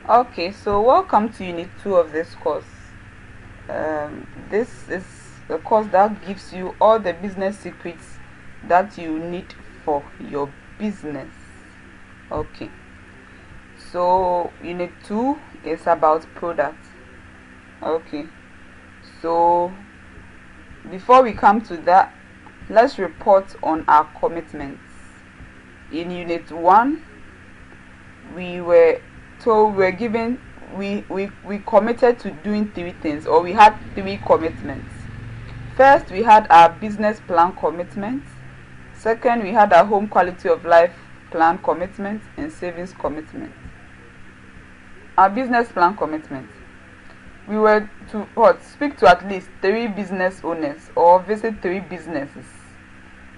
Okay, so welcome to Unit 2 of this course. This is a course that gives you all the business secrets that you need for your business. Okay, so Unit 2 is about products. Okay, so before we come to that, let's report on our commitments. In Unit 1, we committed to doing 3 things, or we had 3 commitments. First, we had our business plan commitment. Second, we had our home quality of life plan commitment and savings commitment. Our business plan commitment, we were to speak to at least 3 business owners or visit 3 businesses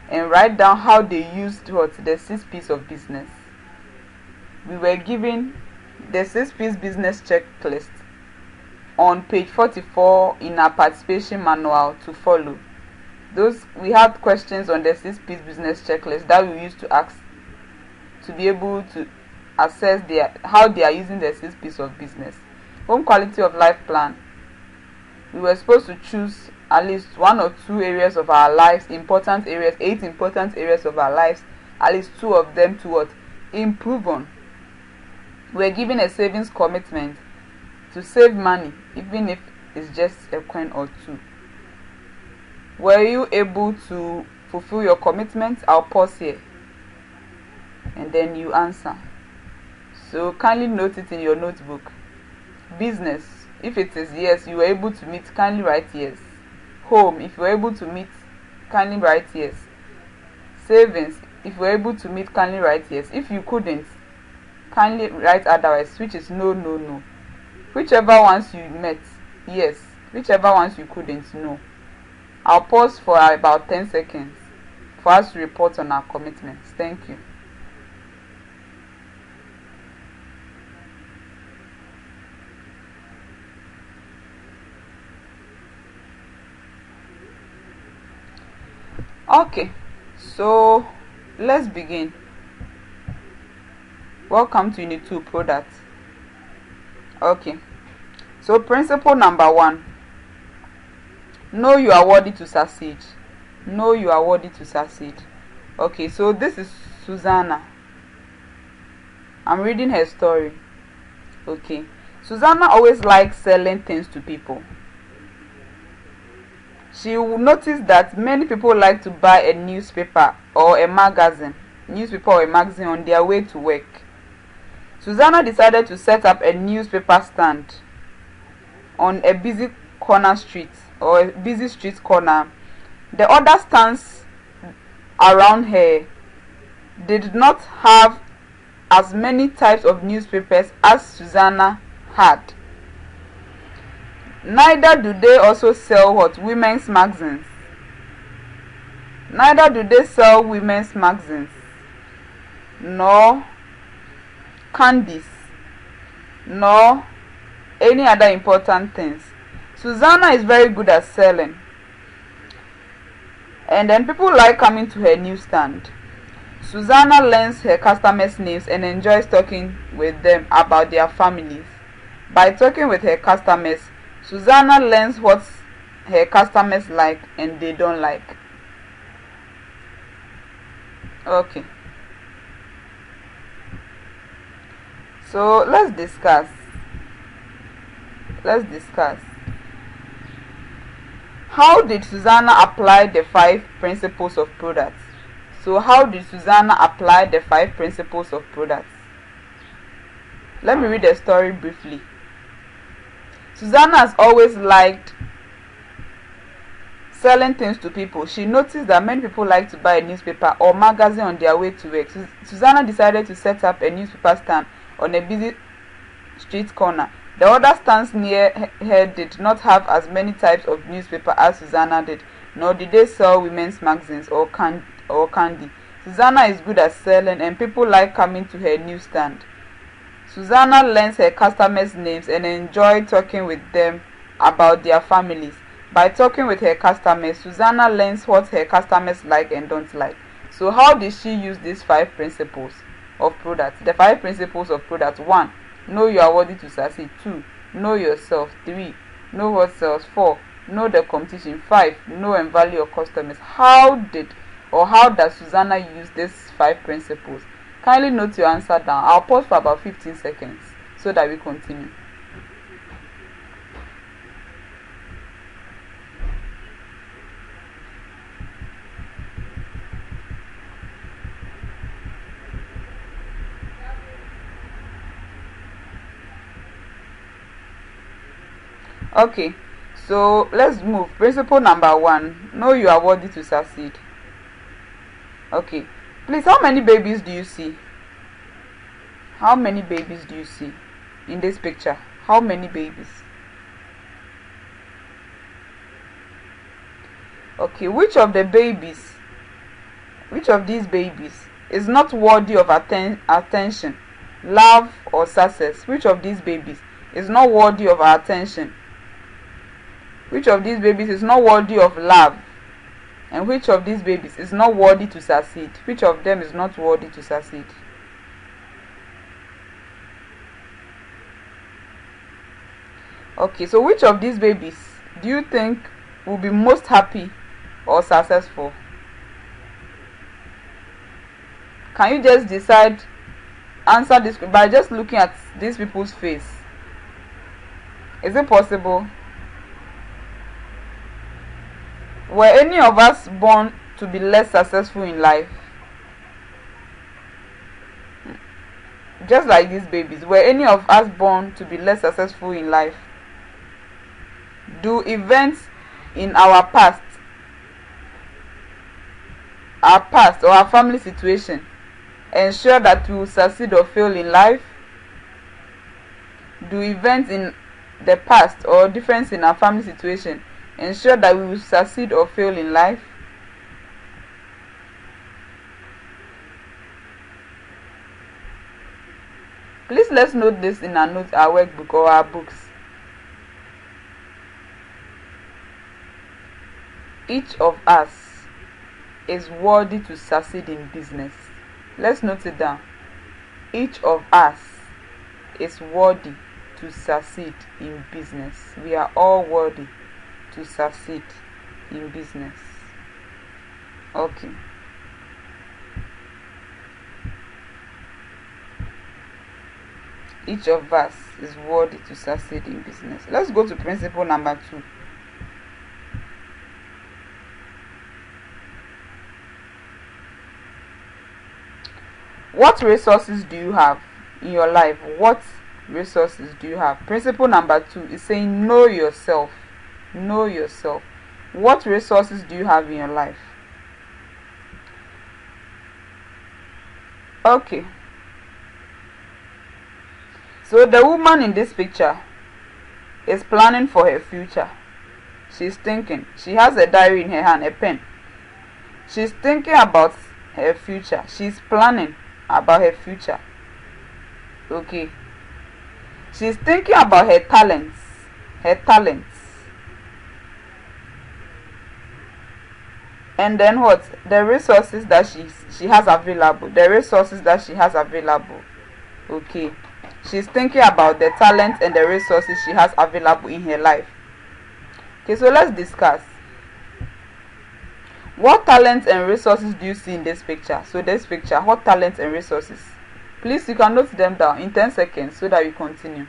and write down how they used the 6 P's of business. We were given the 6 P's business checklist on page 44 in our participation manual to follow. We had questions on the 6 P's business checklist that we used to ask to be able to assess how they are using the 6 P's of business. Home quality of life plan, we were supposed to choose at least 1 or 2 areas of our lives, 8 important areas of our lives, at least 2 of them to improve on. We're given a savings commitment to save money, even if it's just a coin or 2. Were you able to fulfill your commitment? I'll pause here and then you answer. So kindly note it in your notebook. Business, if it is yes, you were able to meet, kindly write yes. Home, if you were able to meet, kindly write yes. Savings, if you were able to meet, kindly write yes. If you couldn't, kindly write otherwise, which is no. Whichever ones you met, yes. Whichever ones you couldn't, no. I'll pause for about 10 seconds for us to report on our commitments. Thank you. Okay, so let's begin. Welcome to Unit 2 products. Okay, so principle number 1, know you are worthy to succeed. Know you are worthy to succeed. Okay, so this is Susanna. I'm reading her story. Okay, Susanna always likes selling things to people. She will notice that many people like to buy a newspaper or a magazine on their way to work. Susanna decided to set up a newspaper stand on a busy street corner. The other stands around her did not have as many types of newspapers as Susanna had. Neither do they also sell women's magazines. Neither do they sell women's magazines, nor candies, nor any other important things. Susanna is very good at selling, and then people like coming to her newsstand. Susanna learns her customers' names and enjoys talking with them about their families. By talking with her customers, Susanna learns what her customers like and they don't like. Okay, so let's discuss. How did Susanna apply the 5 principles of products? So how did Susanna apply the 5 principles of products? Let me read the story briefly. Susanna has always liked selling things to people. She noticed that many people like to buy a newspaper or magazine on their way to work. Susanna decided to set up a newspaper stand on a busy street corner. The other stands near her did not have as many types of newspaper as Susanna did, nor did they sell women's magazines or candy. Susanna is good at selling and people like coming to her newsstand. Susanna learns her customers' names and enjoys talking with them about their families. By talking with her customers, Susanna learns what her customers like and don't like. So how did she use these 5 principles of products? The 5 principles of products. 1. know you are worthy to succeed. 2, know yourself. 3, know what sells. 4, know the competition. 5, know and value your customers. How does Susanna use these 5 principles? Kindly note your answer down. I'll pause for about 15 seconds so that we continue. Okay, so let's move. Principle number 1, know you are worthy to succeed. Okay, please, how many babies do you see? How many babies do you see in this picture? How many babies? Okay, which of these babies is not worthy of attention, love, or success? Which of these babies is not worthy of our attention? Which of these babies is not worthy of love? And which of these babies is not worthy to succeed? Which of them is not worthy to succeed? Okay, so which of these babies do you think will be most happy or successful? Can you just decide, answer this by just looking at these people's face? Is it possible? Were any of us born to be less successful in life? Just like these babies, were any of us born to be less successful in life? Do events in our past or our family situation ensure that we will succeed or fail in life? Do events in the past or difference in our family situation ensure that we will succeed or fail in life? Please, let's note this in our workbook or our books. Each of us is worthy to succeed in business. Let's note it down. Each of us is worthy to succeed in business. We are all worthy to succeed in business. Okay. Each of us is worthy to succeed in business. Let's go to principle number 2. What resources do you have in your life? What resources do you have? Principle number 2 is saying know yourself. Know yourself. What resources do you have in your life? Okay. So the woman in this picture is planning for her future. She's thinking. She has a diary in her hand, a pen. She's thinking about her future. She's planning about her future. Okay. She's thinking about her talents. Her talents. And then what? The resources that she has available. The resources that she has available. Okay. She's thinking about the talents and the resources she has available in her life. Okay, so let's discuss. What talents and resources do you see in this picture? So this picture, what talents and resources? Please, you can note them down in 10 seconds so that we continue.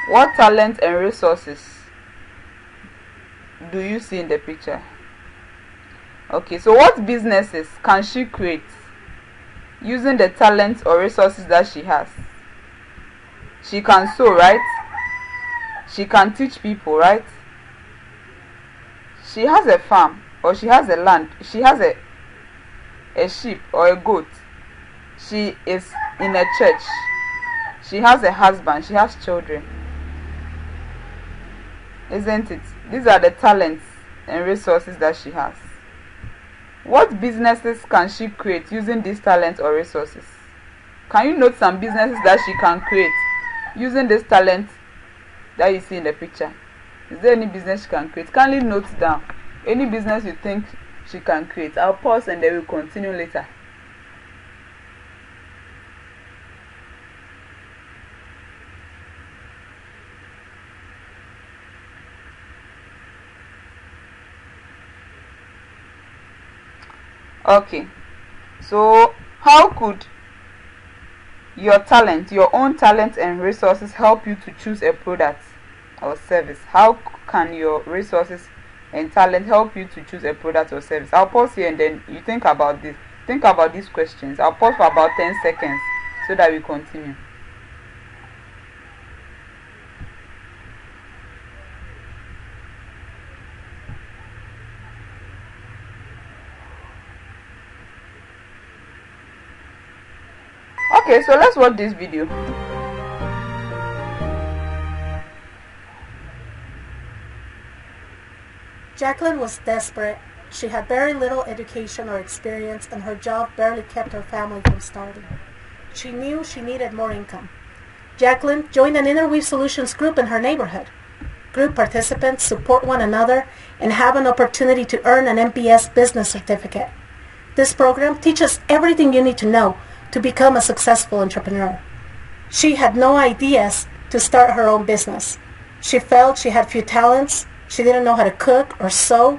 What talents and resources do you see in the picture? Okay, so what businesses can she create using the talents or resources that she has? She can sew, right? She can teach people, right? She has a farm or she has a land. She has a sheep or a goat. She is in a church. She has a husband. She has children. Isn't it? These are the talents and resources that she has. What businesses can she create using these talents or resources? Can you note some businesses that she can create using these talents that you see in the picture? Is there any business she can create? Kindly note down any business you think she can create. I'll pause and then we'll continue later. Okay, so how could your talent, your own talent and resources help you to choose a product or service? How can your resources and talent help you to choose a product or service? I'll pause here and then you think about this. Think about these questions. I'll pause for about 10 seconds so that we continue. Okay, so let's watch this video. Jacqueline was desperate. She had very little education or experience, and her job barely kept her family from starving. She knew she needed more income. Jacqueline joined an Interweave Solutions group in her neighborhood. Group participants support one another and have an opportunity to earn an MBS business certificate. This program teaches everything you need to know to become a successful entrepreneur. She had no ideas to start her own business. She felt she had few talents. She didn't know how to cook or sew.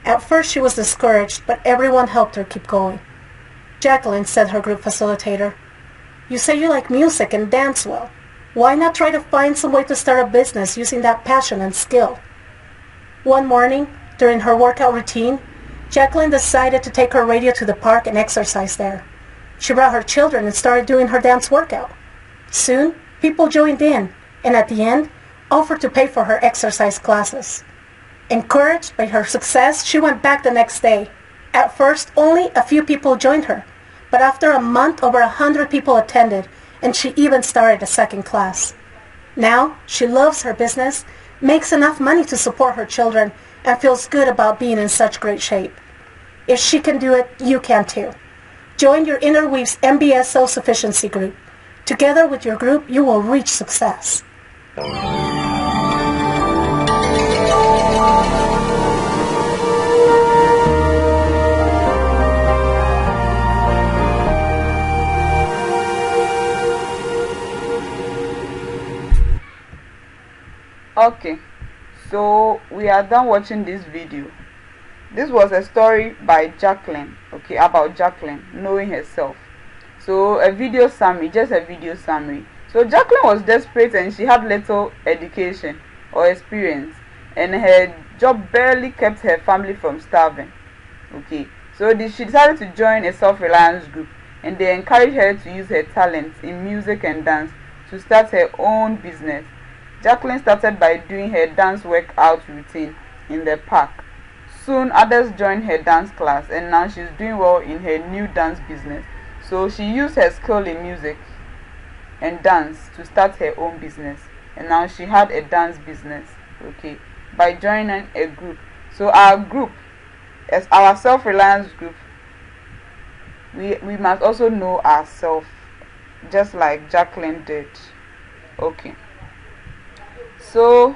At first she was discouraged, but everyone helped her keep going. Jacqueline, said her group facilitator, "You say you like music and dance well. Why not try to find some way to start a business using that passion and skill?" One morning, during her workout routine, Jacqueline decided to take her radio to the park and exercise there. She brought her children and started doing her dance workout. Soon, people joined in, and at the end, offered to pay for her exercise classes. Encouraged by her success, she went back the next day. At first, only a few people joined her, but after a month, over 100 people attended, and she even started a second class. Now, she loves her business, makes enough money to support her children, and feels good about being in such great shape. If she can do it, you can too. Join your Interweave's MBS Self-Sufficiency group. Together with your group, you will reach success. Okay, so we are done watching this video. This was a story by Jacqueline, okay, about Jacqueline knowing herself. So a video summary, just a video summary. So Jacqueline was desperate and she had little education or experience, and her job barely kept her family from starving. Okay, so she decided to join a self-reliance group, and they encouraged her to use her talents in music and dance to start her own business. Jacqueline started by doing her dance workout routine in the park. Soon others joined her dance class, and now she's doing well in her new dance business. So she used her skill in music and dance to start her own business, and now she had a dance business, okay, by joining a group. So our group, as our self-reliance group, we must also know ourselves, just like Jacqueline did. Okay, so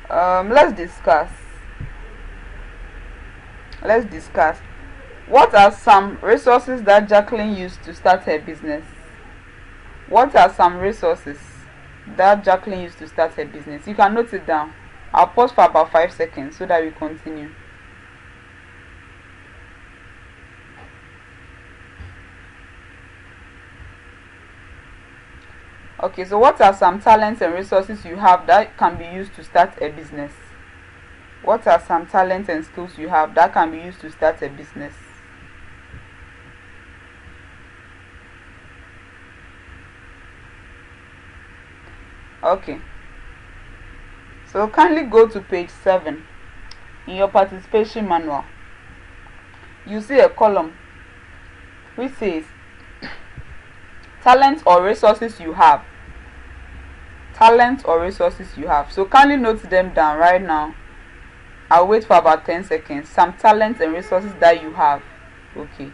let's discuss what are some resources that Jacqueline used to start her business. What are some resources that Jacqueline used to start her business? You can note it down. I'll pause for about 5 seconds so that we continue. Okay, so what are some talents and resources you have that can be used to start a business? What are some talents and skills you have that can be used to start a business? Okay, so kindly go to page 7 in your participation manual. You see a column which says talents or resources you have. Talents or resources you have. So kindly note them down right now. I'll wait for about 10 seconds. Some talents and resources that you have. Okay.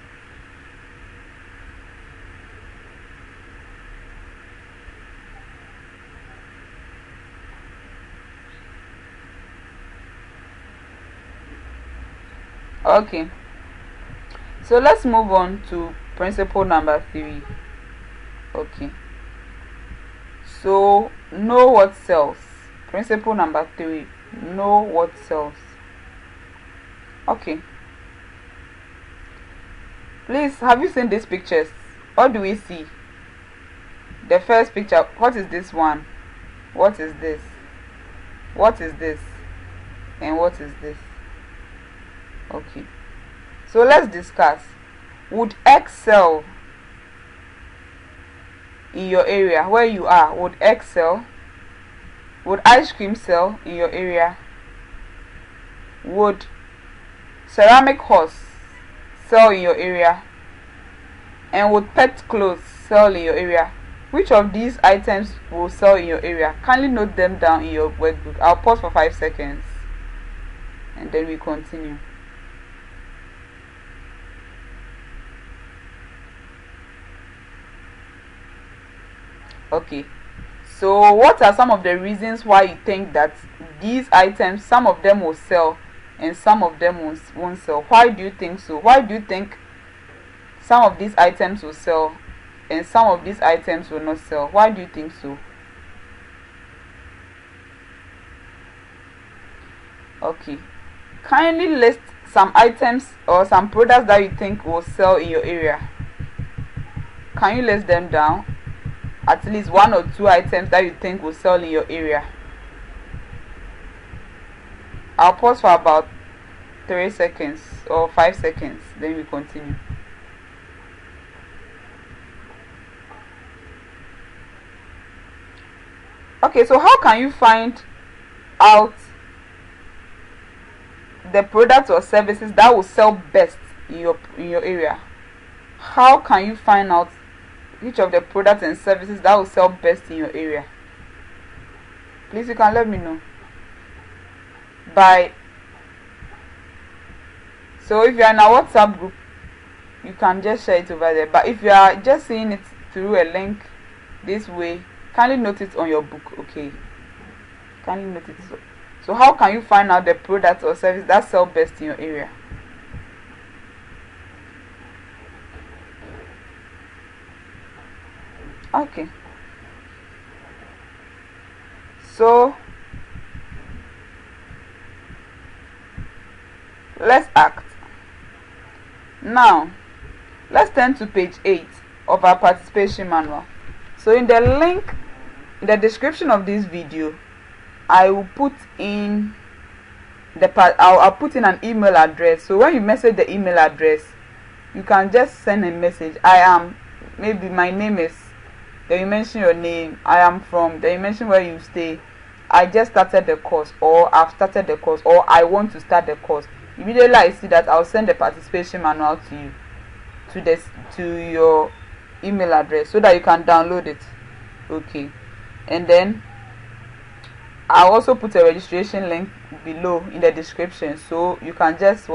Okay, so let's move on to principle number 3. Okay, so know what sells. Principle number 3, know what sells. Okay, please, have you seen these pictures? What do we see? The first picture, what is this one? What is this? What is this? And what is this? Okay, so let's discuss. Would egg sell in your area where you are? Would egg sell? Would ice cream sell in your area? Would ceramic horse sell in your area? And would pet clothes sell in your area? Which of these items will sell in your area? Kindly note them down in your workbook. I'll pause for 5 seconds and then we continue. Okay, so what are some of the reasons why you think that these items, some of them will sell and some of them won't sell? Why do you think so? Why do you think some of these items will sell and some of these items will not sell? Why do you think so? Okay, kindly list some items or some products that you think will sell in your area. Can you list them down? At least 1 or 2 items that you think will sell in your area. I'll pause for about 3 seconds or 5 seconds, then we continue. Okay, so how can you find out the products or services that will sell best in your area? How can you find out which of the products and services that will sell best in your area? Please, you can let me know so if you are in a WhatsApp group, you can just share it over there, but if you are just seeing it through a link this way, kindly note it on your book. Okay, kindly note it. So how can you find out the products or services that sell best in your area? Okay, so let's act. Now let's turn to page 8 of our participation manual. So in the link in the description of this video, I will put in I'll put in an email address. So when you message the email address, you can just send a message. Maybe my name is, then you mention your name, I am from, then you mention where you stay, I just started the course, or I've started the course, or I want to start the course. Immediately I see that, I'll send the participation manual to you to your email address so that you can download it. Okay, and then I'll also put a registration link below in the description, so you can just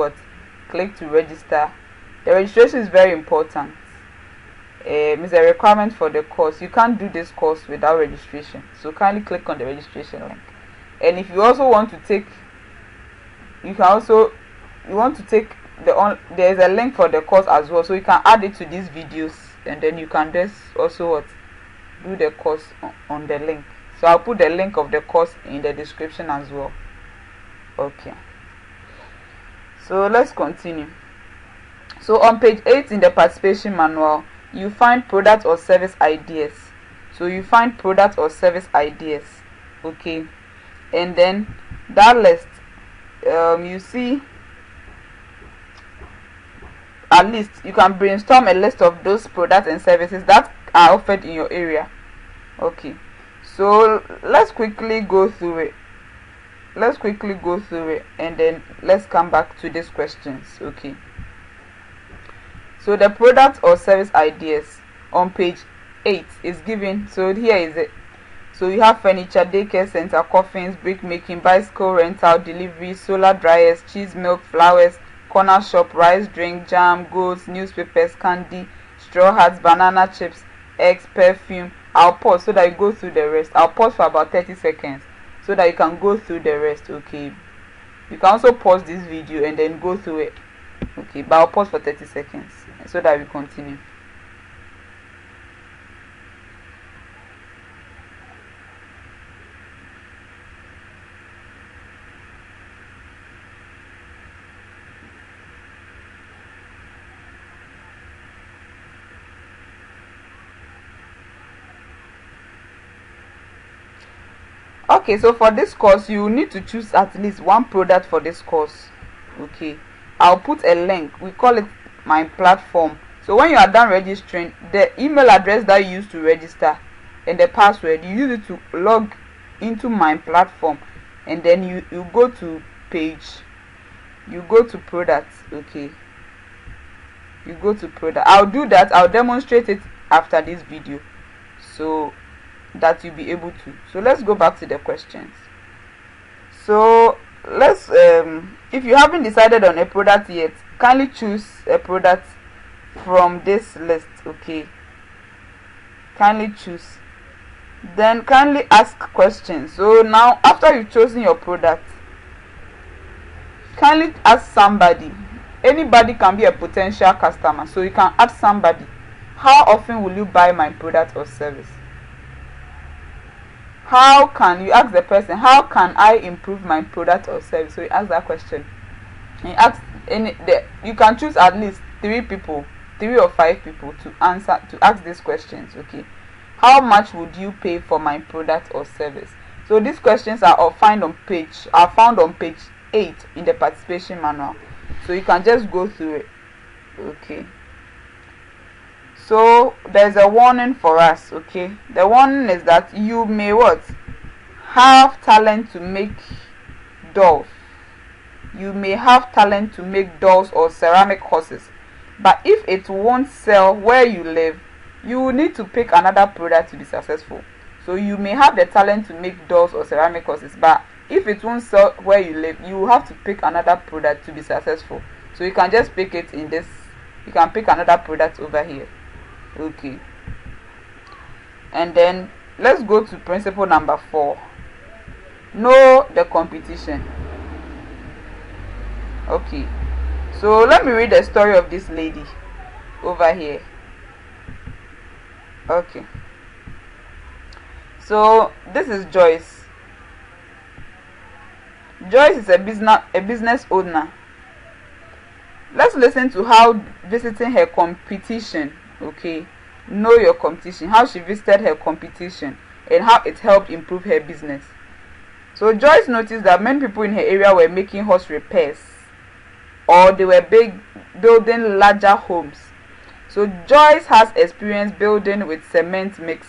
click to register. The registration is very important. It's a requirement for the course. You can't do this course without registration, so kindly click on the registration link. And if you also want to take, there's a link for the course as well, so you can add it to these videos, and then you can just also do the course on the link. So I'll put the link of the course in the description as well. Okay, so let's continue. So on page 8 in the participation manual, you find product or service ideas. So you find product or service ideas. Okay, and then that list, you see, at least you can brainstorm a list of those products and services that are offered in your area. Okay, so let's quickly go through it. And then let's come back to these questions. Okay, so the product or service ideas on page 8 is given. So here is it. So you have furniture, daycare center, coffins, brick making, bicycle rental, delivery, solar dryers, cheese, milk, flowers, corner shop, rice, drink, jam, goods, newspapers, candy, straw hats, banana chips, eggs, perfume. I'll pause so that you go through the rest. I'll pause for about 30 seconds so that you can go through the rest. Okay, you can also pause this video and then go through it. Okay, but I'll pause for 30 seconds so that we continue. Okay, so for this course you need to choose at least one product for this course. Okay, I'll put a link. We call it Myplatform. So when you are done registering, the email address that you use to register and the password, you use it to log into Myplatform, and then you go to page, you go to products. Okay, you go to product. I'll do that. I'll demonstrate it after this video so that you'll be able to. So let's go back to the questions. So let's if you haven't decided on a product yet, kindly choose a product from this list. Okay, kindly choose, then kindly ask questions. So now after you've chosen your product, kindly ask somebody. Anybody can be a potential customer, so you can ask somebody, how often will you buy my product or service? How can you ask the person, how can I improve my product or service? So you ask that question. You ask you can choose at least 3 people, 3 or 5 people to ask these questions. Okay, how much would you pay for my product or service? So these questions are found on page 8 in the participation manual, so you can just go through it. Okay, so there's a warning for us. Okay, the warning is that you may have talent to make dolls. You may have talent to make dolls or ceramic horses, but if it won't sell where you live, you will need to pick another product to be successful. So you may have the talent to make dolls or ceramic horses, but if it won't sell where you live, you will have to pick another product to be successful. So you can just pick it in this, you can pick another product over here. Okay, and then let's go to principle number 4. Know the competition. Okay, so let me read the story of this lady over here. Okay, so this is Joyce. Joyce is a business owner. Let's listen to how visiting her competition. Okay, know your competition, how she visited her competition and how it helped improve her business. So Joyce noticed that many people in her area were making horse repairs, or they were building larger homes. So Joyce has experience building with cement mix.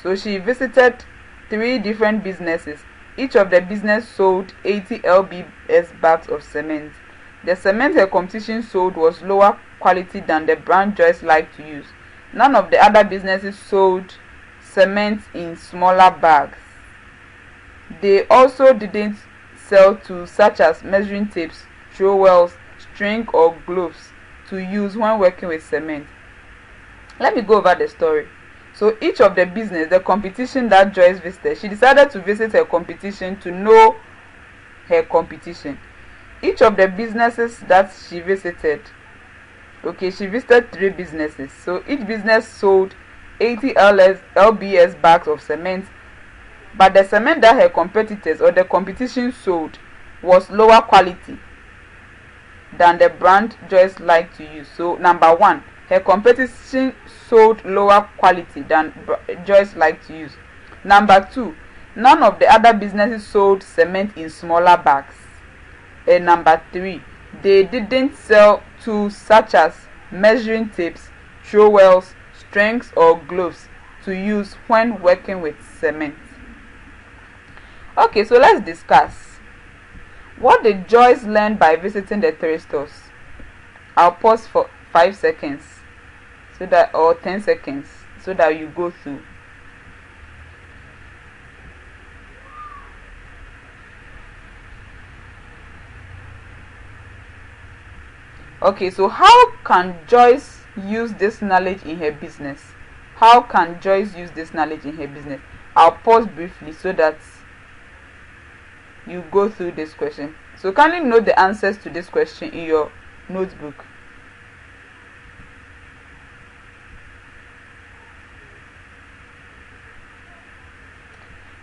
So she visited 3 different businesses. Each of the business sold 80 lbs bags of cement. The cement her competition sold was lower quality than the brand Joyce liked to use. None of the other businesses sold cement in smaller bags. They also didn't sell tools such as measuring tapes, trowels, string or gloves to use when working with cement. Let me go over the story. So each of the business, the competition that Joyce visited, she decided to visit her competition to know her competition. Each of the businesses that she visited, okay, she visited 3 businesses. So each business sold 80 lbs bags of cement, but the cement that her competitors or the competition sold was lower quality than the brand Joyce liked to use. So number 1, her competition sold lower quality than Joyce liked to use. Number 2, none of the other businesses sold cement in smaller bags. And number 3, they didn't sell tools such as measuring tapes, trowels, strings or gloves to use when working with cement. Okay, so let's discuss. What did Joyce learn by visiting the 3 stores? I'll pause for 5 seconds so that, or 10 seconds, so that you go through. Okay, so how can Joyce use this knowledge in her business? How can Joyce use this knowledge in her business? I'll pause briefly so that you go through this question. So kindly note the answers to this question in your notebook.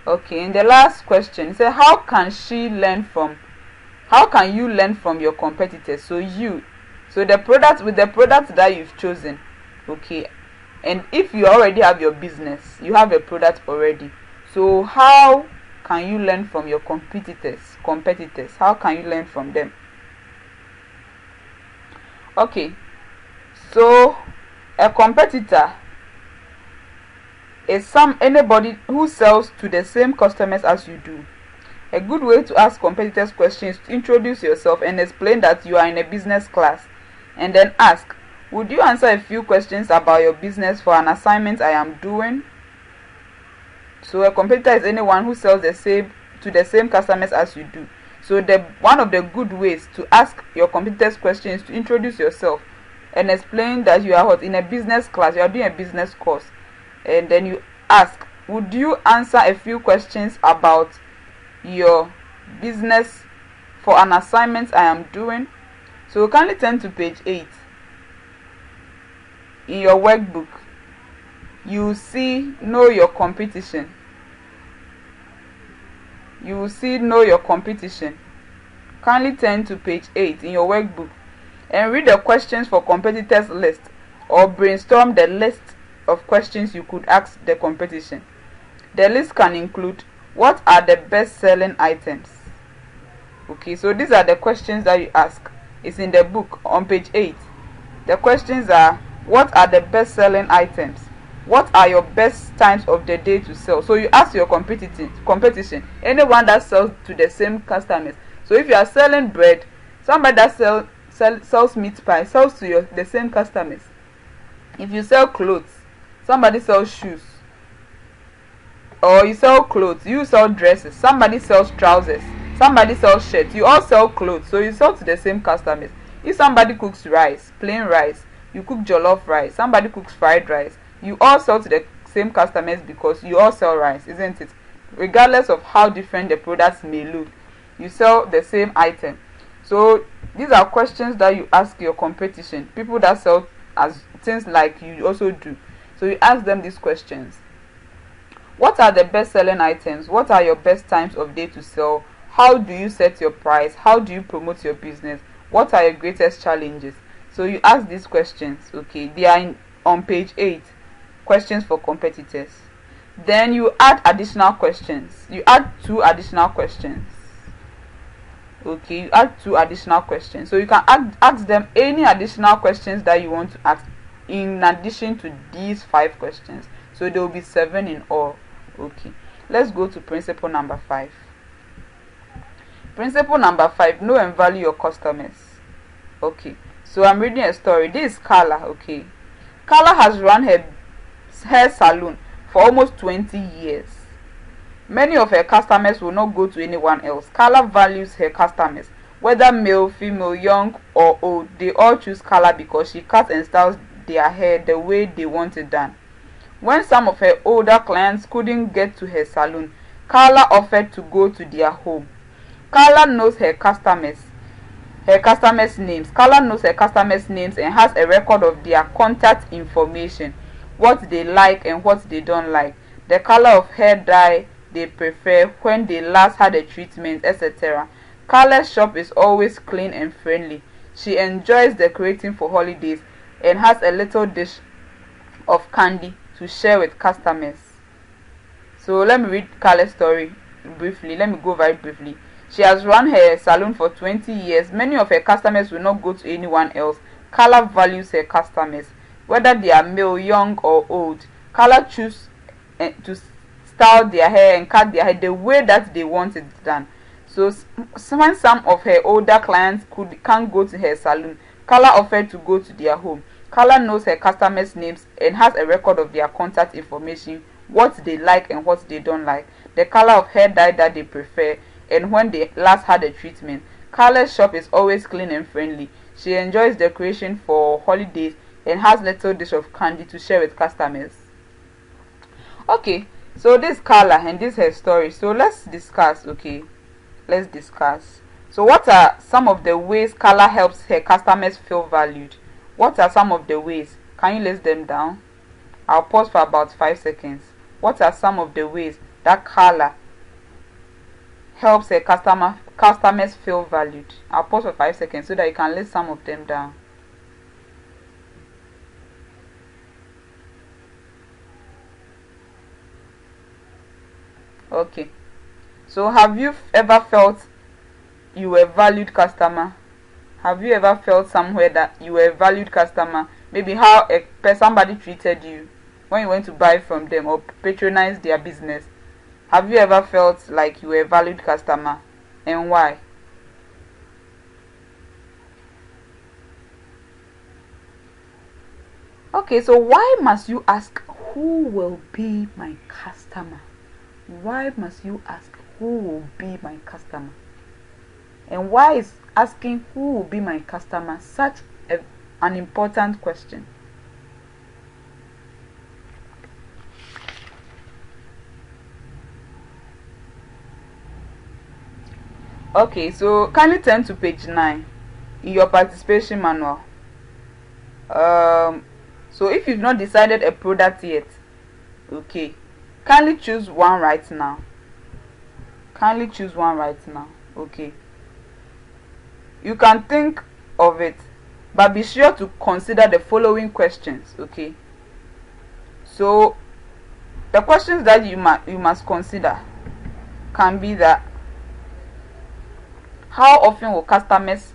Okay, in the last question, it said how can you learn from your competitors? So the product, with the product that you've chosen, okay, and if you already have your business, you have a product already, so how can you learn from your competitors? How can you learn from them? Okay, so a competitor is anybody who sells to the same customers as you do. A good way to ask competitors questions is to introduce yourself and explain that you are in a business class, and then ask, would you answer a few questions about your business for an assignment I am doing? So a competitor is anyone who sells to the same customers as you do. So one of the good ways to ask your competitors questions is to introduce yourself and explain that you are in a business class, you are doing a business course, and then you ask, would you answer a few questions about your business for an assignment I am doing? So kindly turn to page 8 in your workbook. You see know your competition. You will see know your competition. Kindly turn to page 8 in your workbook and read the questions for competitors list, or brainstorm the list of questions you could ask the competition. The list can include, what are the best selling items? Okay, so these are the questions that you ask. It's in the book on page 8. The questions are, what are the best selling items? What are your best times of the day to sell? So you ask your competition, anyone that sells to the same customers. So if you are selling bread, somebody that sells meat pie sells to the same customers. If you sell clothes, somebody sells shoes. Or you sell clothes, you sell dresses, somebody sells trousers, somebody sells shirts, you all sell clothes, so you sell to the same customers. If somebody cooks rice, plain rice, you cook jollof rice, somebody cooks fried rice, you all sell to the same customers because you all sell rice, isn't it? Regardless of how different the products may look, you sell the same item. So these are questions that you ask your competition, people that sell as things like you also do. So you ask them these questions. What are the best selling items? What are your best times of day to sell? How do you set your price? How do you promote your business? What are your greatest challenges? So you ask these questions. Okay, they are on page 8. Questions for competitors. Then you add additional questions. You add 2 additional questions. Okay, you add 2 additional questions. So you can ask them any additional questions that you want to ask in addition to these 5 questions. So there will be 7 in all. Okay, let's go to principle number 5. Principle number 5, know and value your customers. Okay, so I'm reading a story. This is Carla. Okay, Carla has run her hair salon for almost 20 years. Many of her customers will not go to anyone else. Carla values her customers, whether male, female, young or old. They all choose Carla because she cuts and styles their hair the way they want it done. When some of her older clients couldn't get to her salon, Carla offered to go to their home. Carla knows her customers' names. Carla knows her customers' names and has a record of their contact information, what they like and what they don't like, the color of hair dye they prefer, when they last had a treatment, etc. Carla's shop is always clean and friendly. She enjoys decorating for holidays and has a little dish of candy to share with customers. So let me read Carla's story briefly. Let me go very briefly. She has run her salon for 20 years. Many of her customers will not go to anyone else. Carla values her customers, whether they are male, young or old. Carla chooses to style their hair and cut their hair the way that they want it done. So when some of her older clients can't go to her salon, Carla offered to go to their home. Carla knows her customers' names and has a record of their contact information, what they like and what they don't like, the color of hair dye that they prefer, and when they last had a treatment. Carla's shop is always clean and friendly. She enjoys decoration for holidays and has little dish of candy to share with customers. Okay, so this is Carla and this is her story. So let's discuss. Okay, let's discuss. So what are some of the ways Carla helps her customers feel valued? What are some of the ways? Can you list them down? I'll pause for about 5 seconds. What are some of the ways that Carla helps her customers feel valued? I'll pause for 5 seconds so that you can list some of them down. Okay. So have you ever felt you were a valued customer? Have you ever felt somewhere that you were a valued customer? Maybe how somebody treated you when you went to buy from them or patronize their business. Have you ever felt like you were a valued customer, and why? Okay, so why must you ask who will be my customer? Why must you ask who will be my customer? And why is asking who will be my customer such an important question? Okay, so kindly turn to page 9 in your participation manual. So if you've not decided a product yet, okay, kindly choose one right now. Kindly choose one right now. Okay, you can think of it, but be sure to consider the following questions. Okay, so the questions that you must consider can be that: how often will customers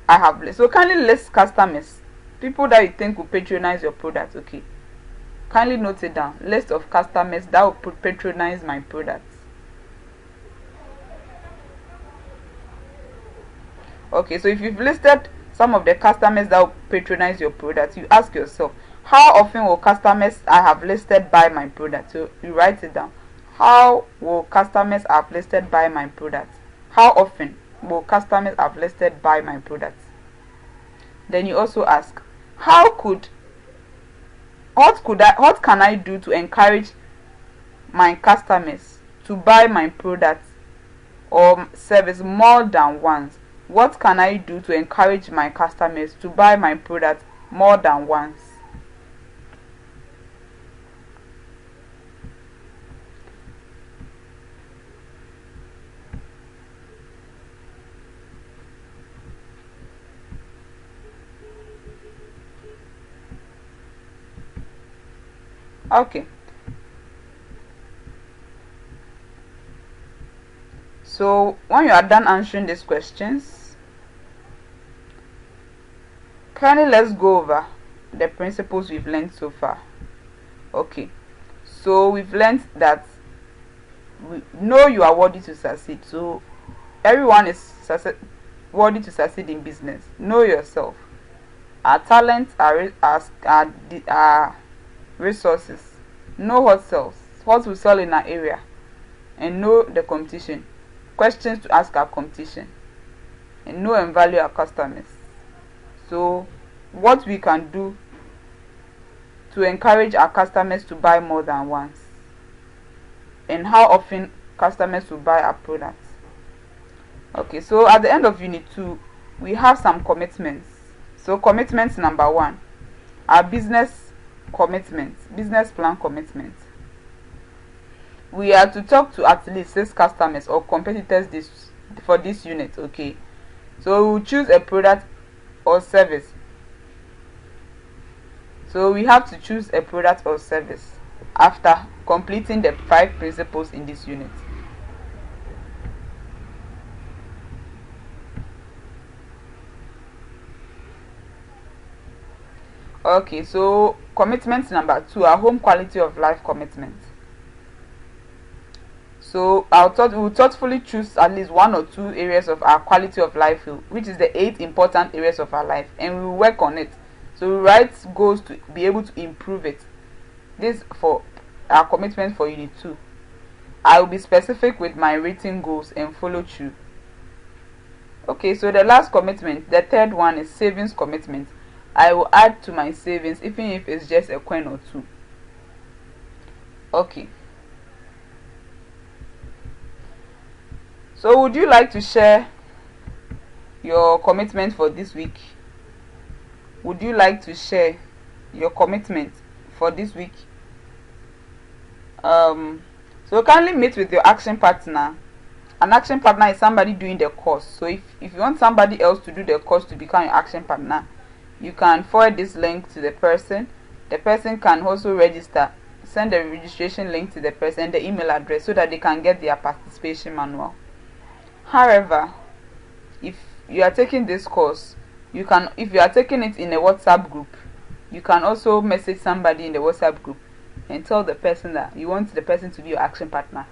I have list? So kindly list customers, people that you think will patronize your product. Okay, kindly note it down. List of customers that will patronize my products. Okay, so if you've listed some of the customers that will patronize your product, you ask yourself, how often will customers I have listed buy my product? So you write it down. How will customers I have listed buy my product? How often will customers I have listed buy my product? Then you also ask, what can I do to encourage my customers to buy my product or service more than once? What can I do to encourage my customers to buy my product more than once? Okay. So when you are done answering these questions, kindly let's go over the principles we've learned so far. Okay, so we've learned that we know you are worthy to succeed. So everyone is worthy to succeed in business. Know yourself. Our talents are resources. Know what sells, what will sell in our area, and know the competition. Questions to ask our competition, and know and value our customers. So what we can do to encourage our customers to buy more than once, and how often customers will buy our products. Okay, so at the end of unit 2 we have some commitments. So commitment number 1, our business plan commitment. We are to talk to at least 6 customers or competitors for this unit. Okay, so we'll choose a product or service. So we have to choose a product or service after completing the 5 principles in this unit. Okay, so commitment number 2, our home quality of life commitment. So we'll thoughtfully choose at least 1 or 2 areas of our quality of life, which is the 8 important areas of our life, and we'll work on it. So we write goals to be able to improve it. This for our commitment for unit 2. I will be specific with my written goals and follow through. Okay, so the last commitment, the third one, is savings commitment. I will add to my savings even if it's just a coin or 2. Okay, So would you like to share your commitment for this week? Would you like to share your commitment for this week? So kindly meet with your action partner. An action partner is somebody doing the course. So if you want somebody else to do the course to become your action partner, you can forward this link to the person. The person can also register. Send the registration link to the person and the email address so that they can get their participation manual. However, if you are taking this course, you can, if you are taking it in a WhatsApp group, you can also message somebody in the WhatsApp group and tell the person that you want the person to be your action partner.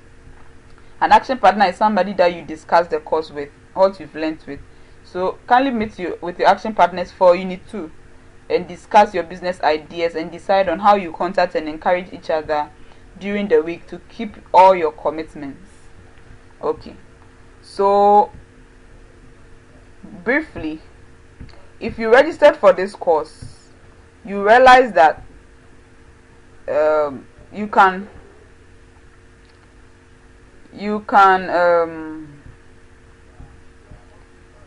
An action partner is somebody that you discuss the course with, what you've learned with. So kindly meet with your action partners for Unit 2 and discuss your business ideas and decide on how you contact and encourage each other during the week to keep all your commitments. Okay, so briefly, if you registered for this course, you realize that you can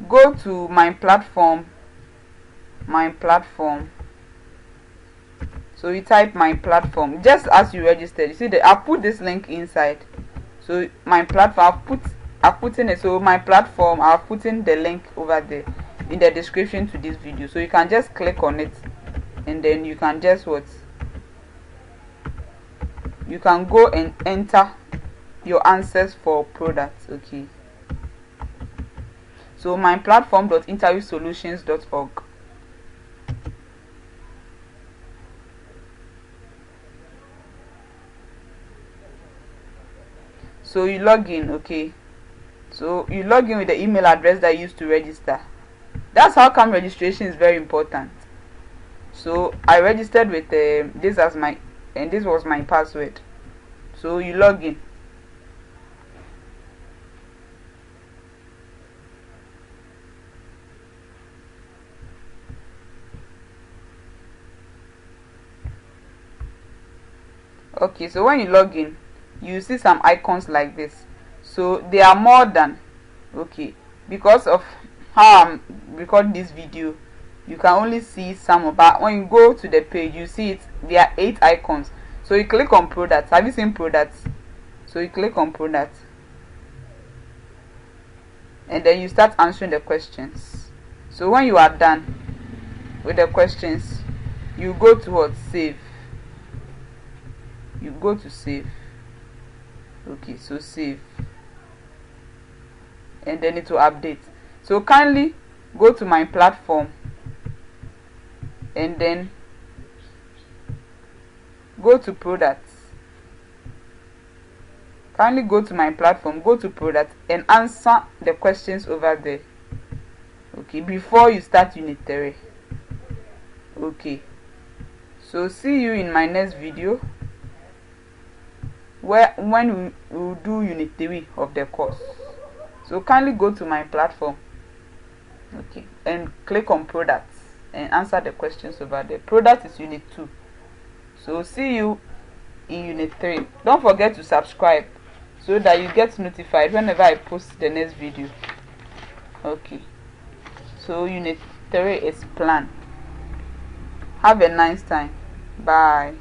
go to Myplatform. So you type Myplatform just as you registered. You see that I put this link inside. So Myplatform, I've put in it. So Myplatform, I've put in the link over there in the description to this video. So you can just click on it and then you can just you can go and enter your answers for products. Okay, so myplatform.interviewsolutions.org. So you log in. Okay, so you log in with the email address that you used to register. That's how come registration is very important. So I registered with this as my, and this was my password. So you log in. Okay, so when you log in, you see some icons like this. So they are more than, okay, because of how I'm recording this video, you can only see some, but when you go to the page, you see it, there are 8 icons. So you click on products. Have you seen products? So you click on products and then you start answering the questions. So when you are done with the questions, you go to what? Save. You go to save. Okay, so save, and then it will update. So kindly go to Myplatform and then go to products. Kindly go to Myplatform, go to products and answer the questions over there. Okay, before you start Unit 3. Okay, so see you in my next video when we will do Unit 3 of the course. So kindly go to Myplatform, okay, and click on products and answer the questions over there. Product is Unit 2. So see you in Unit 3. Don't forget to subscribe so that you get notified whenever I post the next video. Okay, so Unit 3 is planned. Have a nice time. Bye.